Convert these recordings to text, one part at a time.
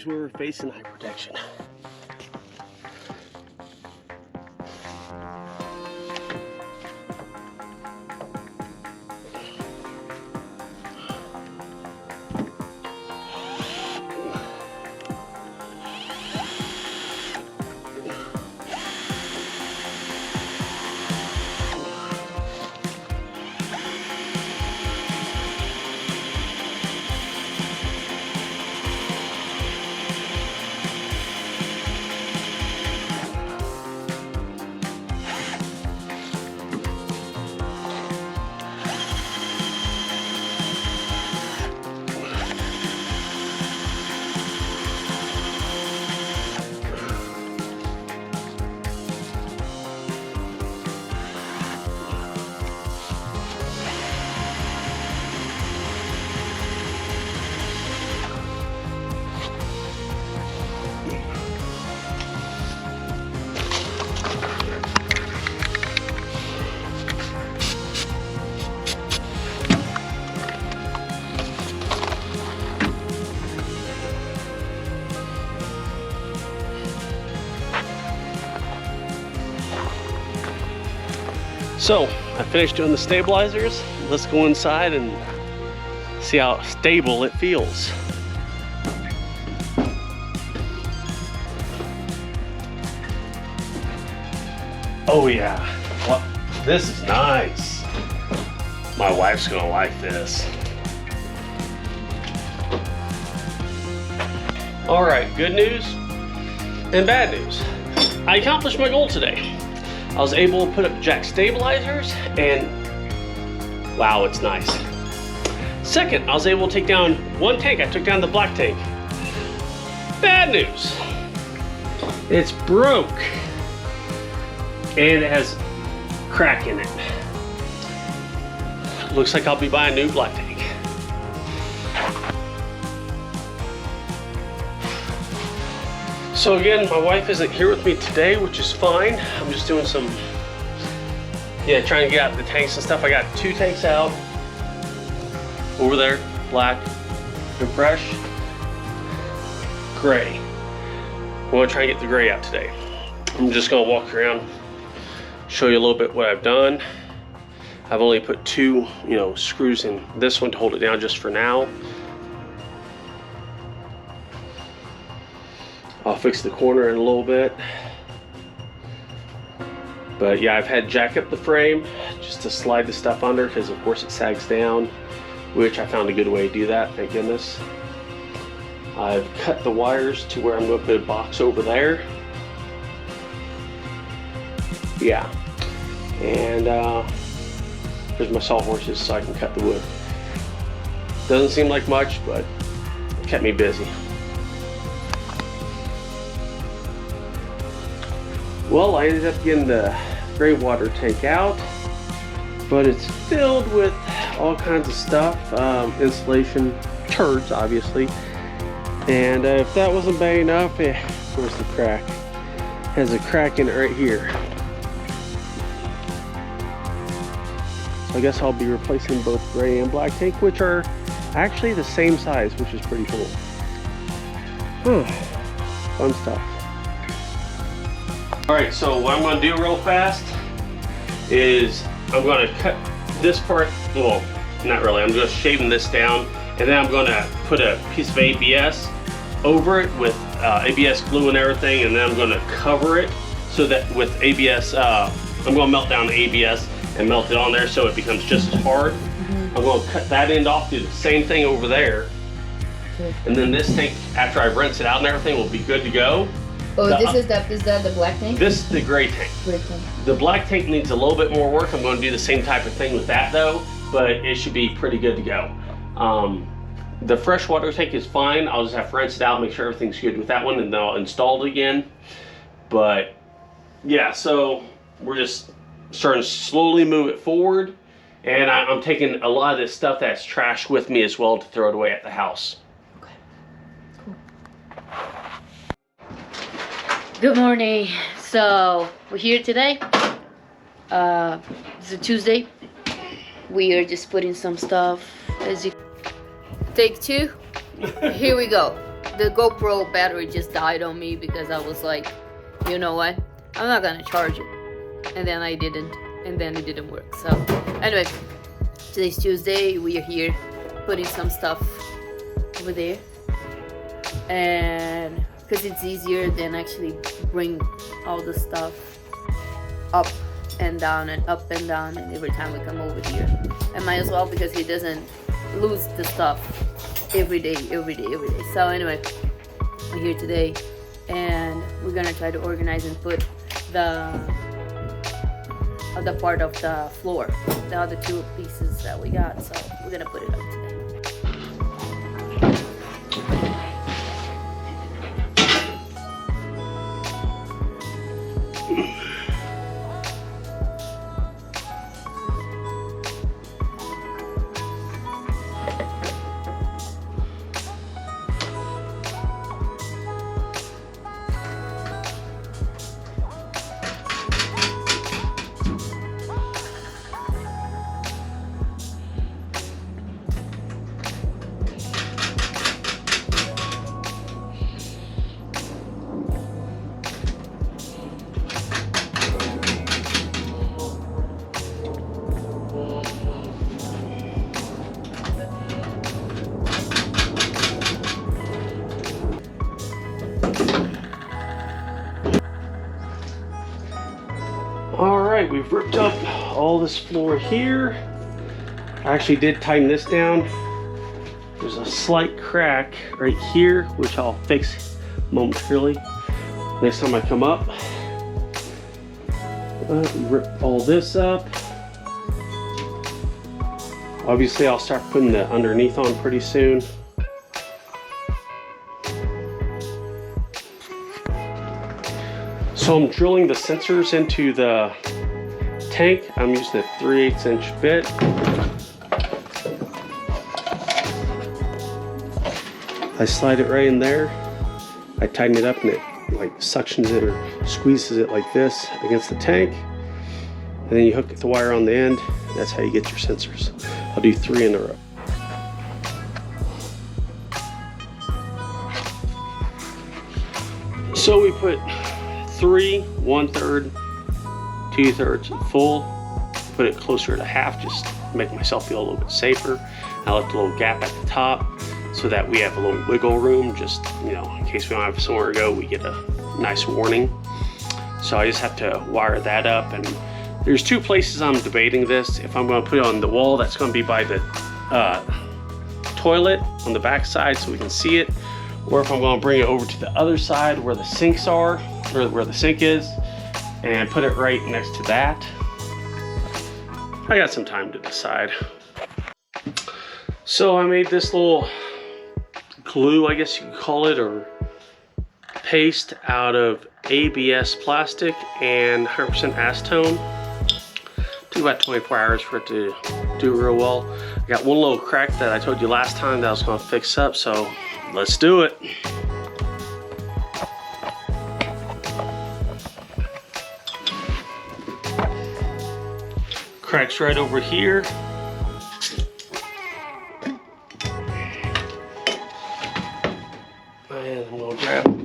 always wear a face and eye protection. So I finished doing the stabilizers. Let's go inside and see how stable it feels. Oh yeah, well, this is nice. My wife's gonna like this. All right, good news and bad news. I accomplished my goal today. I was able to put up jack stabilizers and wow, it's nice. Second, I was able to take down one tank. I took down the black tank. Bad news. It's broke and it has a crack in it. Looks like I'll be buying a new black tank. So again, my wife isn't here with me today, which is fine. I'm just doing some, trying to get out the tanks and stuff. I got 2 tanks out. Over there, black and fresh. Gray. I'm gonna try and get the gray out today. I'm just gonna walk around, show you a little bit what I've done. I've only put 2, screws in this one to hold it down just for now. I'll fix the corner in a little bit. But yeah, I've had jack up the frame just to slide the stuff under because of course it sags down, which I found a good way to do that, thank goodness. I've cut the wires to where I'm going to put a box over there. Yeah. And here's my sawhorses so I can cut the wood. Doesn't seem like much, but it kept me busy. Well, I ended up getting the gray water tank out, but it's filled with all kinds of stuff, insulation turds, obviously. And if that wasn't bad enough, of course the crack. Has a crack in it right here. So I guess I'll be replacing both gray and black tank, which are actually the same size, which is pretty cool. Fun stuff. Alright, so what I'm going to do real fast is I'm going to cut this part, well, not really, I'm just shaving this down, and then I'm going to put a piece of ABS over it with ABS glue and everything, and then I'm going to cover it so that with ABS, I'm going to melt down the ABS and melt it on there so it becomes just as hard. I'm going to cut that end off, do the same thing over there, and then this tank, after I rinse it out and everything, will be good to go. Oh, is that the black tank? This is the gray tank. Gray tank. The black tank needs a little bit more work. I'm going to do the same type of thing with that though, but it should be pretty good to go. The freshwater tank is fine. I'll just have to rinse it out, make sure everything's good with that one, and then I'll install it again. But yeah, so we're just starting to slowly move it forward, and I'm taking a lot of this stuff that's trash with me as well to throw it away at the house. Okay, cool. Good morning. So we're here today. It's a Tuesday. We are just putting some stuff. As you take 2. Here we go. the GoPro battery just died on me because I was like, you know what? I'm not gonna charge it. And then I didn't. And then it didn't work. So anyway, today's Tuesday. We are here putting some stuff over there. And because it's easier than actually bring all the stuff up and down and up and down, and every time we come over here. And might as well, because he doesn't lose the stuff every day. So anyway, we're here today and we're gonna try to organize and put the other part of the floor, the other two pieces that we got. So we're gonna put it up today. Alright, we've ripped up all this floor here. I actually did tighten this down. There's a slight crack right here, which I'll fix momentarily next time I come up. Rip all this up. Obviously, I'll start putting the underneath on pretty soon. So I'm drilling the sensors into the tank. I'm using a 3/8 inch bit. I slide it right in there. I tighten it up and it like suctions it or squeezes it like this against the tank. And then you hook the wire on the end. That's how you get your sensors. I'll do 3 in a row. So we put 3, 1/3, 2/3 full. Put it closer to half, just to make myself feel a little bit safer. I left a little gap at the top so that we have a little wiggle room, just, you know, in case we don't have somewhere to go, we get a nice warning. So I just have to wire that up. And there's 2 places I'm debating this. If I'm going to put it on the wall, that's going to be by the toilet on the back side so we can see it, or if I'm going to bring it over to the other side where the sinks are, or where the sink is, and put it right next to that. I got some time to decide. So I made this little glue, I guess you could call it, or paste out of ABS plastic and 100% acetone. Took about 24 hours for it to do real well. I got one little crack that I told you last time that I was going to fix up, so let's do it. Cracks right over here. And I'm going to grab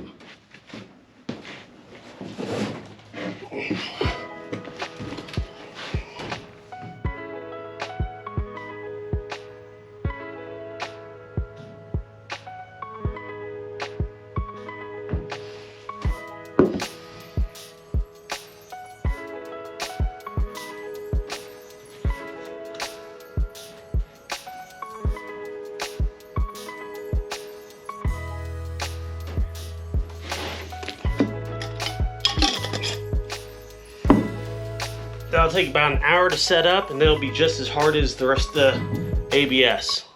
That'll take about an hour to set up, and then it'll be just as hard as the rest of the ABS.